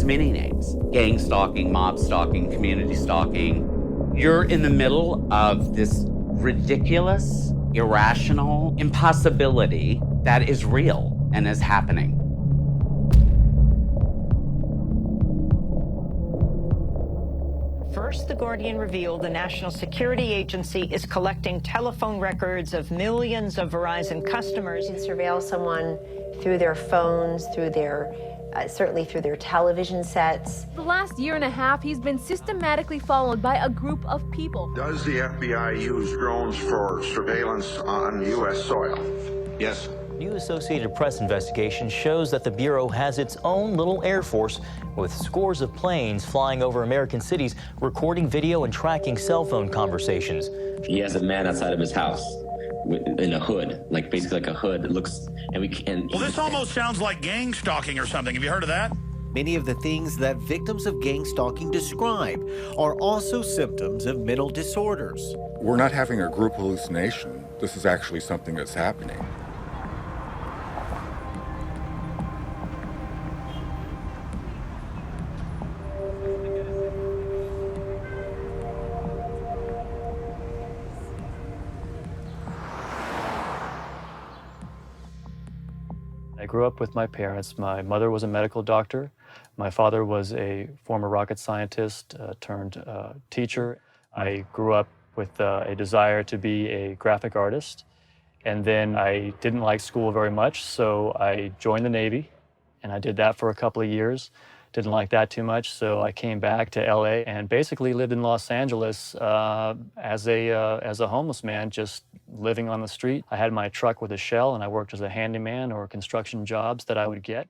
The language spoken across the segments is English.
has many names: gang stalking, mob stalking, community stalking. You're in the middle of this ridiculous, irrational impossibility that is real and is happening. First, The Guardian revealed the National Security Agency is collecting telephone records of millions of Verizon customers. You can surveil someone through their phones, through their, certainly through their television sets. The last year and a half, he's been systematically followed by a group of people. Does the FBI use drones for surveillance on U.S. soil? Yes. New Associated Press investigation shows that the Bureau has its own little Air Force with scores of planes flying over American cities, recording video and tracking cell phone conversations. He has a man outside of his house in a hood, like basically like a hood. It looks, and we can. Well, this almost sounds like gang stalking or something. Have you heard of that? Many of the things that victims of gang stalking describe are also symptoms of mental disorders. We're not having a group hallucination. This is actually something that's happening. I grew up with my parents. My mother was a medical doctor. My father was a former rocket scientist turned teacher. I grew up with a desire to be a graphic artist. And then I didn't like school very much, so I joined the Navy. And I did that for a couple of years. Didn't like that too much, so I came back to LA and basically lived in Los Angeles as a homeless man, just living on the street. I had my truck with a shell, and I worked as a handyman or construction jobs that I would get.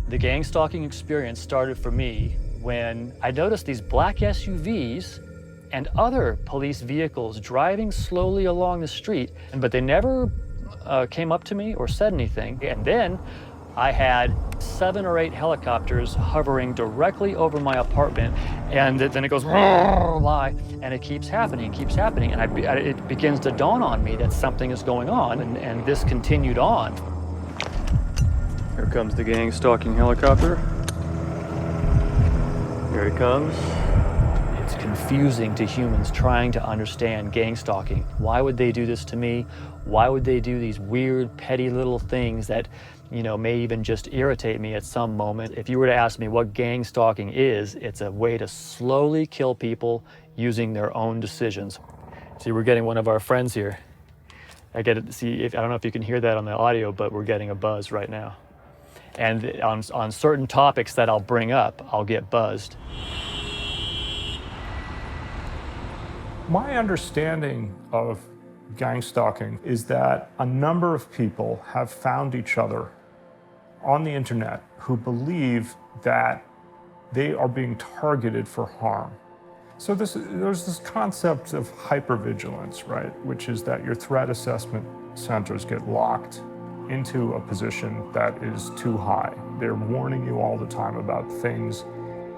The gang stalking experience started for me when I noticed these black SUVs and other police vehicles driving slowly along the street, but they never came up to me or said anything. And then I had 7 or 8 helicopters hovering directly over my apartment, and then it goes, and it keeps happening, and it begins to dawn on me that something is going on, and this continued on. Here comes the gang stalking helicopter. Here he comes. It's confusing to humans trying to understand gang stalking. Why would they do this to me? Why would they do these weird, petty little things that, you know, may even just irritate me at some moment? If you were to ask me what gang stalking is, it's a way to slowly kill people using their own decisions. See, we're getting one of our friends here. I don't know if you can hear that on the audio, but we're getting a buzz right now. And on certain topics that I'll bring up, I'll get buzzed. My understanding of gang stalking is that a number of people have found each other on the internet who believe that they are being targeted for harm. So there's this concept of hypervigilance, right? Which is that your threat assessment centers get locked into a position that is too high. They're warning you all the time about things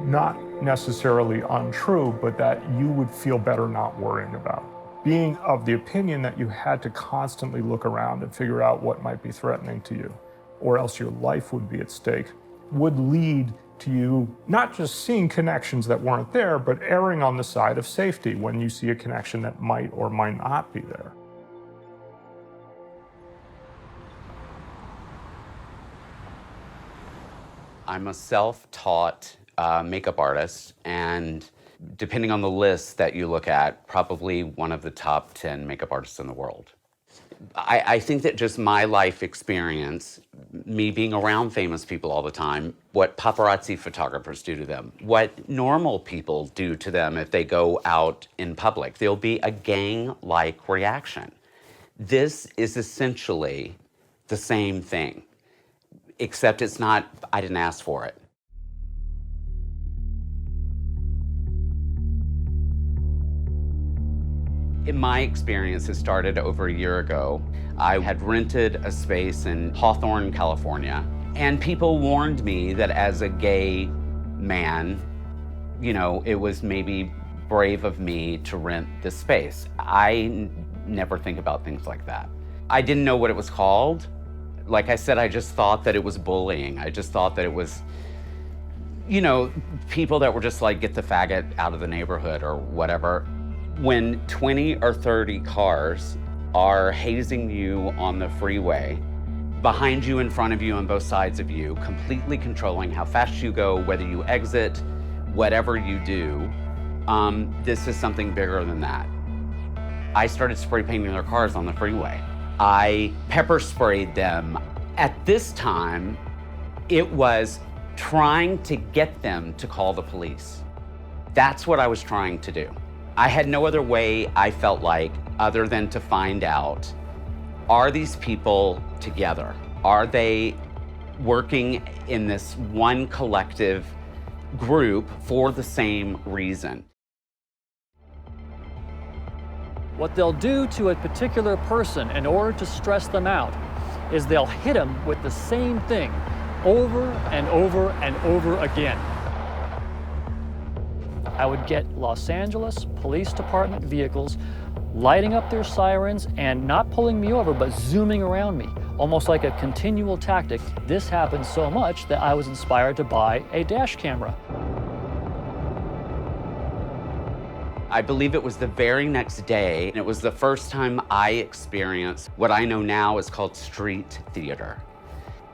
not necessarily untrue, but that you would feel better not worrying about. Being of the opinion that you had to constantly look around and figure out what might be threatening to you, or else your life would be at stake, would lead to you not just seeing connections that weren't there, but erring on the side of safety when you see a connection that might or might not be there. I'm a self-taught makeup artist, and depending on the list that you look at, probably one of the top 10 makeup artists in the world. I think that just my life experience, me being around famous people all the time, what paparazzi photographers do to them, what normal people do to them if they go out in public, there'll be a gang-like reaction. This is essentially the same thing, except it's not, I didn't ask for it. In my experience, it started over a year ago. I had rented a space in Hawthorne, California, and people warned me that as a gay man, you know, it was maybe brave of me to rent this space. I never think about things like that. I didn't know what it was called. Like I said, I just thought that it was bullying. I just thought that it was, you know, people that were just like, get the faggot out of the neighborhood or whatever. When 20 or 30 cars are hazing you on the freeway, behind you, in front of you, on both sides of you, completely controlling how fast you go, whether you exit, whatever you do, this is something bigger than that. I started spray painting their cars on the freeway. I pepper sprayed them. At this time, it was trying to get them to call the police. That's what I was trying to do. I had no other way, I felt like, other than to find out, are these people together? Are they working in this one collective group for the same reason? What they'll do to a particular person in order to stress them out is they'll hit them with the same thing over and over and over again. I would get Los Angeles Police Department vehicles lighting up their sirens and not pulling me over, but zooming around me, almost like a continual tactic. This happened so much that I was inspired to buy a dash camera. I believe it was the very next day, and it was the first time I experienced what I know now is called street theater.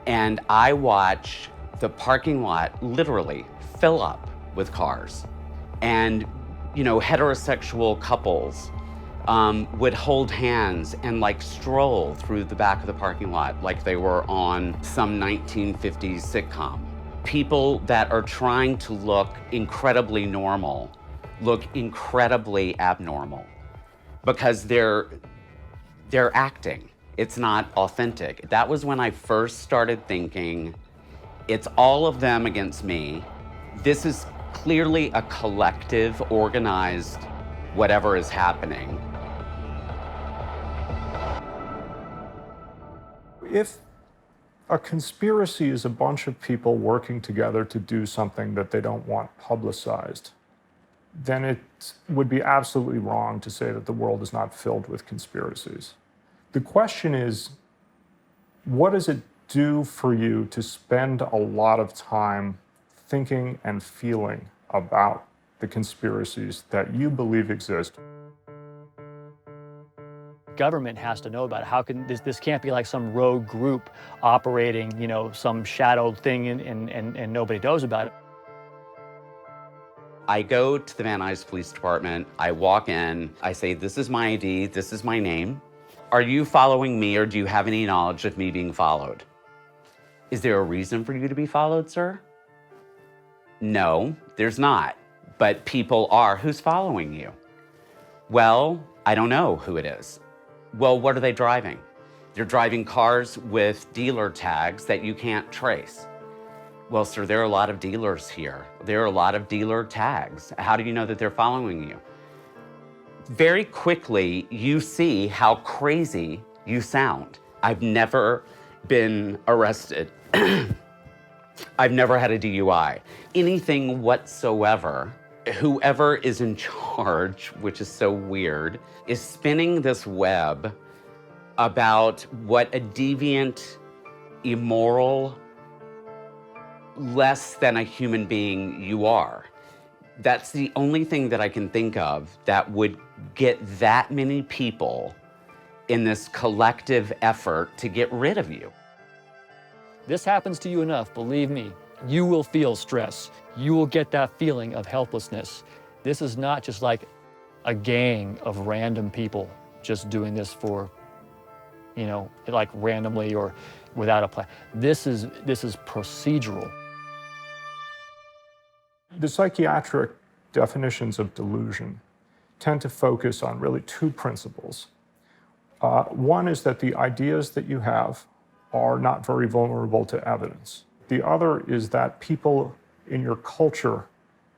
And I watched the parking lot literally fill up with cars. And, you know, heterosexual couples would hold hands and like stroll through the back of the parking lot like they were on some 1950s sitcom. People that are trying to look incredibly normal look incredibly abnormal because they're acting. It's not authentic. That was when I first started thinking, it's all of them against me. This is clearly a collective, organized, whatever is happening. If a conspiracy is a bunch of people working together to do something that they don't want publicized, then it would be absolutely wrong to say that the world is not filled with conspiracies. The question is, what does it do for you to spend a lot of time thinking and feeling about the conspiracies that you believe exist? Government has to know about it. How can this can't be like some rogue group operating, you know, some shadowed thing and nobody knows about it. I go to the Van Nuys Police Department, I walk in, I say, this is my ID, this is my name. Are you following me or do you have any knowledge of me being followed? Is there a reason for you to be followed, sir? No, there's not, but people are. Who's following you? Well, I don't know who it is. Well, what are they driving? They're driving cars with dealer tags that you can't trace. Well, sir, there are a lot of dealers here. There are a lot of dealer tags. How do you know that they're following you? Very quickly, you see how crazy you sound. I've never been arrested. I've never had a DUI. Anything whatsoever. Whoever is in charge, which is so weird, is spinning this web about what a deviant, immoral, less than a human being you are. That's the only thing that I can think of that would get that many people in this collective effort to get rid of you. This happens to you enough, believe me, you will feel stress. You will get that feeling of helplessness. This is not just like a gang of random people just doing this for, you know, like randomly or without a plan. This is procedural. The psychiatric definitions of delusion tend to focus on really two principles. One is that the ideas that you have are not very vulnerable to evidence. The other is that people in your culture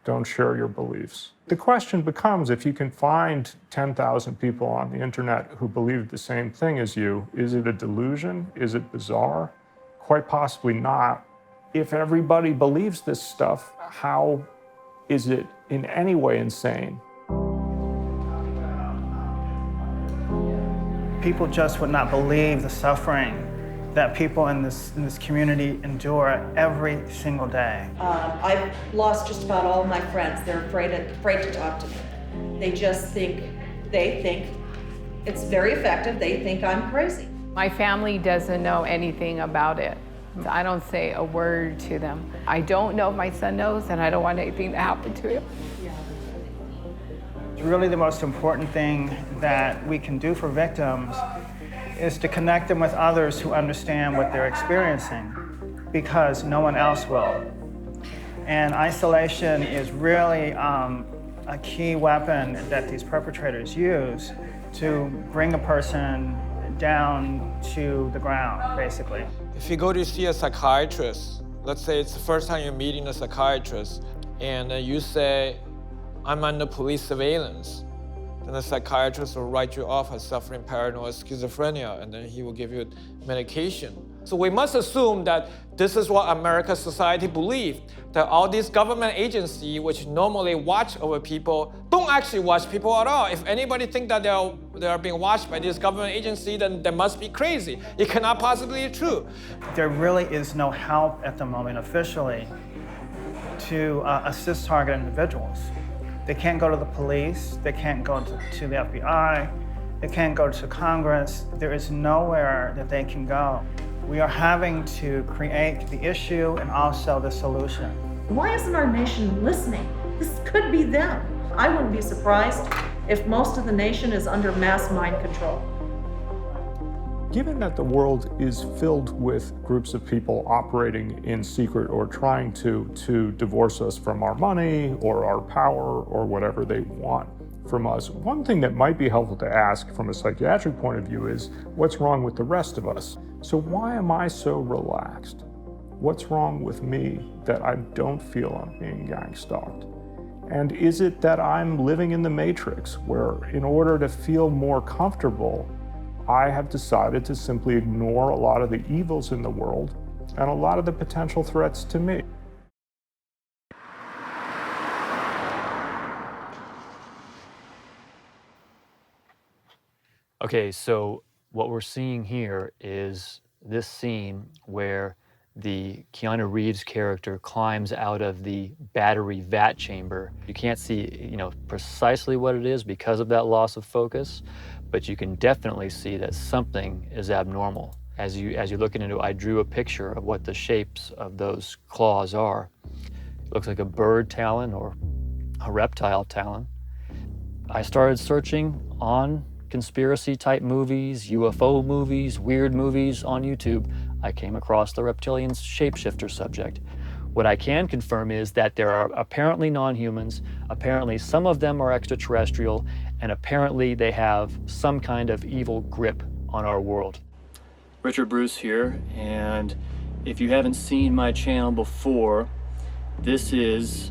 don't share your beliefs. The question becomes, if you can find 10,000 people on the internet who believe the same thing as you, is it a delusion? Is it bizarre? Quite possibly not. If everybody believes this stuff, how is it in any way insane? People just would not believe the suffering that people in this community endure every single day. I've lost just about all my friends. They're afraid to talk to me. They think it's very effective. They think I'm crazy. My family doesn't know anything about it. I don't say a word to them. I don't know if my son knows, and I don't want anything to happen to him. Really, the most important thing that we can do for victims is to connect them with others who understand what they're experiencing, because no one else will. And isolation is really a key weapon that these perpetrators use to bring a person down to the ground, basically. If you go to see a psychiatrist, let's say it's the first time you're meeting a psychiatrist, and you say, I'm under police surveillance, then the psychiatrist will write you off as suffering paranoid schizophrenia, and then he will give you medication. So we must assume that this is what American society believes, that all these government agencies, which normally watch over people, don't actually watch people at all. If anybody thinks that they are being watched by this government agency, then they must be crazy. It cannot possibly be true. There really is no help at the moment officially to assist targeted individuals. They can't go to the police, they can't go to the FBI, they can't go to Congress. There is nowhere that they can go. We are having to create the issue and also the solution. Why isn't our nation listening? This could be them. I wouldn't be surprised if most of the nation is under mass mind control. Given that the world is filled with groups of people operating in secret or trying to divorce us from our money or our power or whatever they want from us, one thing that might be helpful to ask from a psychiatric point of view is, what's wrong with the rest of us? So why am I so relaxed? What's wrong with me that I don't feel I'm being gang stalked? And is it that I'm living in the matrix where in order to feel more comfortable, I have decided to simply ignore a lot of the evils in the world and a lot of the potential threats to me? Okay, so what we're seeing here is this scene where the Keanu Reeves character climbs out of the battery vat chamber. You can't see, precisely what it is because of that loss of focus, but you can definitely see that something is abnormal. As you look into it, I drew a picture of what the shapes of those claws are. It looks like a bird talon or a reptile talon. I started searching on conspiracy type movies, UFO movies, weird movies on YouTube. I came across the reptilian shapeshifter subject. What I can confirm is that there are apparently non-humans, apparently some of them are extraterrestrial, and apparently they have some kind of evil grip on our world. Richard Bruce here, and if you haven't seen my channel before, this is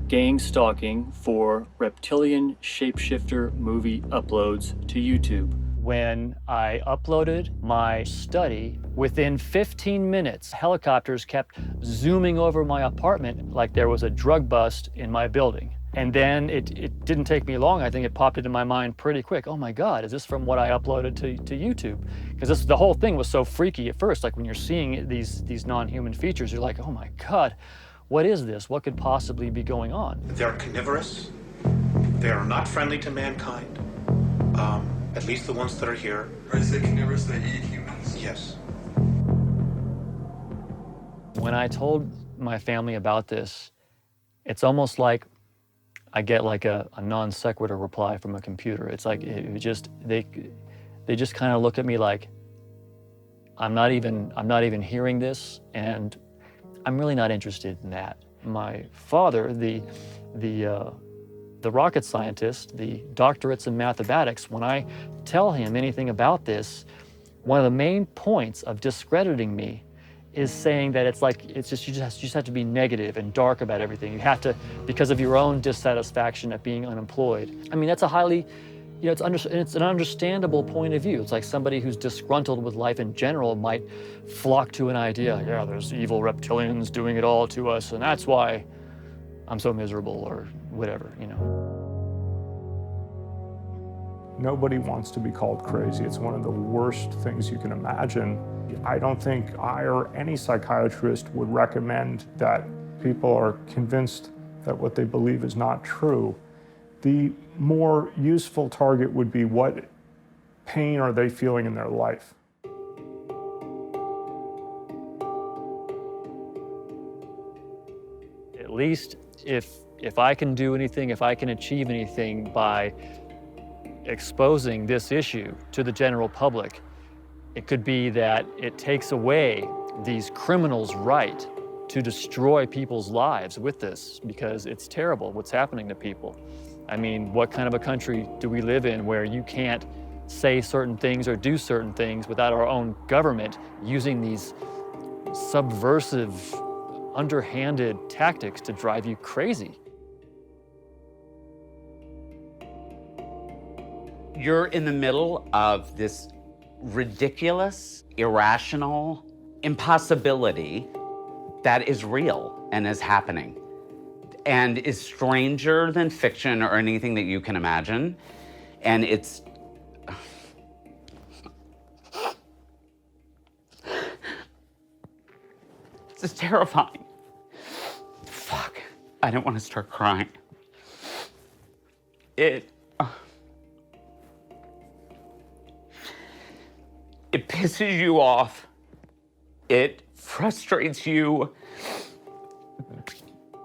gang stalking for reptilian shapeshifter movie uploads to YouTube. When I uploaded my study, within 15 minutes, helicopters kept zooming over my apartment like there was a drug bust in my building. And then it didn't take me long. I think it popped into my mind pretty quick. Oh my God, is this from what I uploaded to YouTube? Because the whole thing was so freaky at first. Like when you're seeing these non-human features, you're like, oh my God, what is this? What could possibly be going on? They're carnivorous. They are not friendly to mankind. At least the ones that are here. Are they carnivorous? They eat humans? Yes. When I told my family about this, it's almost like I get like a non sequitur reply from a computer. It's like they just kind of look at me like I'm not even hearing this, and I'm really not interested in that. My father, the rocket scientist, the doctorates in mathematics, when I tell him anything about this, one of the main points of discrediting me is saying that you just have to be negative and dark about everything. You have to, because of your own dissatisfaction at being unemployed. I mean, that's a highly, it's an understandable point of view. It's like somebody who's disgruntled with life in general might flock to an idea, yeah, there's evil reptilians doing it all to us, and that's why I'm so miserable, or whatever, Nobody wants to be called crazy. It's one of the worst things you can imagine. I don't think I or any psychiatrist would recommend that people are convinced that what they believe is not true. The more useful target would be what pain are they feeling in their life. At least if I can do anything, if I can achieve anything by exposing this issue to the general public, it could be that it takes away these criminals' right to destroy people's lives with this, because it's terrible what's happening to people. I mean, what kind of a country do we live in where you can't say certain things or do certain things without our own government using these subversive, underhanded tactics to drive you crazy? You're in the middle of this ridiculous, irrational impossibility that is real and is happening and is stranger than fiction or anything that you can imagine. And it's just terrifying. Fuck, I don't want to start crying. It pisses you off. It frustrates you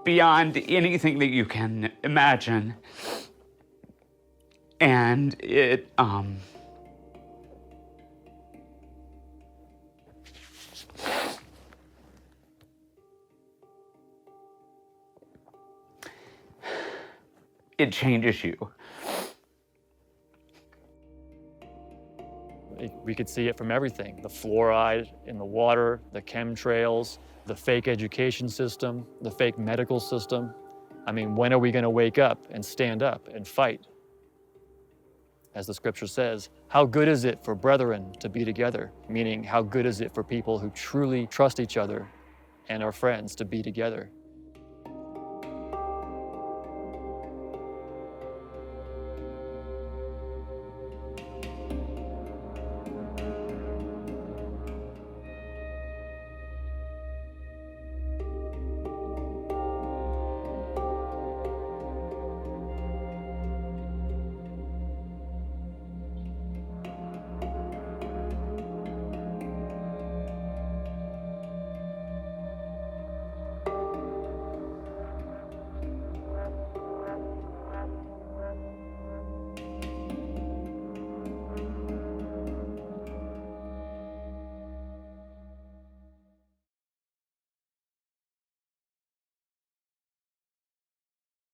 beyond anything that you can imagine. And it changes you. We could see it from everything: the fluoride in the water, the chemtrails, the fake education system, the fake medical system. I mean, when are we going to wake up and stand up and fight? As the scripture says, how good is it for brethren to be together? Meaning, how good is it for people who truly trust each other and are friends to be together?